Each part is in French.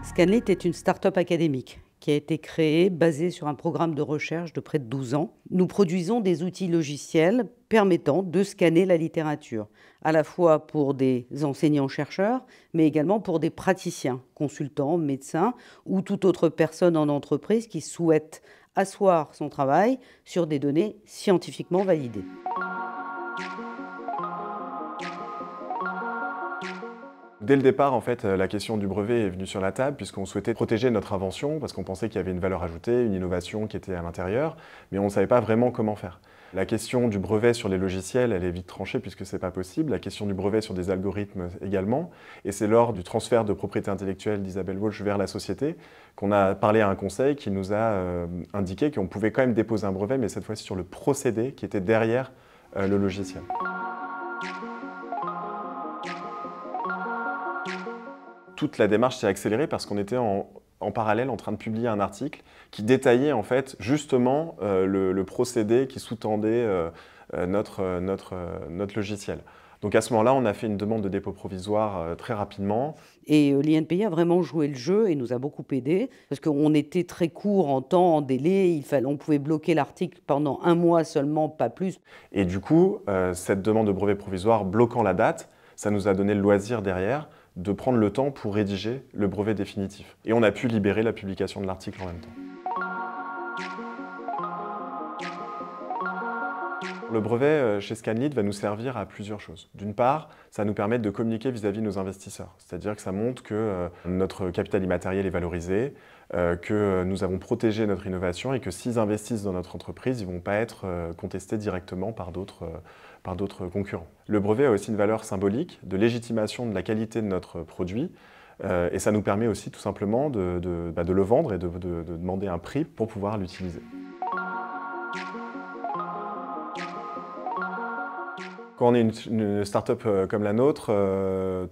Scanlit est une start-up académique qui a été créée basée sur un programme de recherche de près de 12 ans. Nous produisons des outils logiciels permettant de scanner la littérature, à la fois pour des enseignants-chercheurs, mais également pour des praticiens, consultants, médecins ou toute autre personne en entreprise qui souhaite asseoir son travail sur des données scientifiquement validées. Dès le départ, en fait, la question du brevet est venue sur la table puisqu'on souhaitait protéger notre invention parce qu'on pensait qu'il y avait une valeur ajoutée, une innovation qui était à l'intérieur, mais on ne savait pas vraiment comment faire. La question du brevet sur les logiciels, elle est vite tranchée puisque ce n'est pas possible. La question du brevet sur des algorithmes également. Et c'est lors du transfert de propriété intellectuelle d'Isabelle Walsh vers la société qu'on a parlé à un conseil qui nous a indiqué qu'on pouvait quand même déposer un brevet, mais cette fois-ci sur le procédé qui était derrière le logiciel. Toute la démarche s'est accélérée parce qu'on était en parallèle en train de publier un article qui détaillait en fait justement le procédé qui sous-tendait notre logiciel. Donc à ce moment-là, on a fait une demande de dépôt provisoire très rapidement. Et l'INPI a vraiment joué le jeu et nous a beaucoup aidés parce qu'on était très court en temps, en délai. On pouvait bloquer l'article pendant 1 mois seulement, pas plus. Et du coup, cette demande de brevet provisoire bloquant la date, ça nous a donné le loisir derrière de prendre le temps pour rédiger le brevet définitif. Et on a pu libérer la publication de l'article en même temps. Le brevet chez Scanlit va nous servir à plusieurs choses. D'une part, ça va nous permettre de communiquer vis-à-vis de nos investisseurs. C'est-à-dire que ça montre que notre capital immatériel est valorisé, que nous avons protégé notre innovation et que s'ils investissent dans notre entreprise, ils ne vont pas être contestés directement par d'autres concurrents. Le brevet a aussi une valeur symbolique de légitimation de la qualité de notre produit et ça nous permet aussi tout simplement de le vendre et de demander un prix pour pouvoir l'utiliser. Quand on est une start-up comme la nôtre,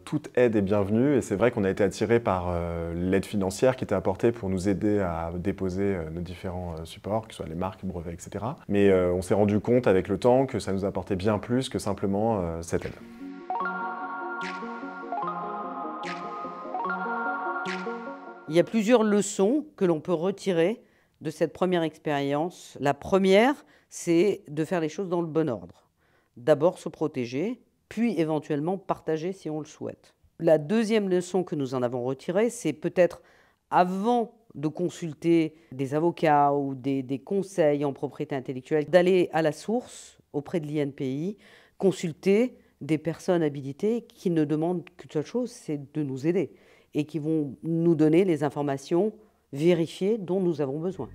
toute aide est bienvenue et c'est vrai qu'on a été attiré par l'aide financière qui était apportée pour nous aider à déposer nos différents supports, que ce soit les marques, brevets, etc. Mais on s'est rendu compte avec le temps que ça nous apportait bien plus que simplement cette aide. Il y a plusieurs leçons que l'on peut retirer de cette première expérience. La première, c'est de faire les choses dans le bon ordre. D'abord se protéger, puis éventuellement partager si on le souhaite. La deuxième leçon que nous en avons retirée, c'est peut-être avant de consulter des avocats ou des conseils en propriété intellectuelle, d'aller à la source auprès de l'INPI, consulter des personnes habilitées qui ne demandent qu'une seule chose, c'est de nous aider et qui vont nous donner les informations vérifiées dont nous avons besoin.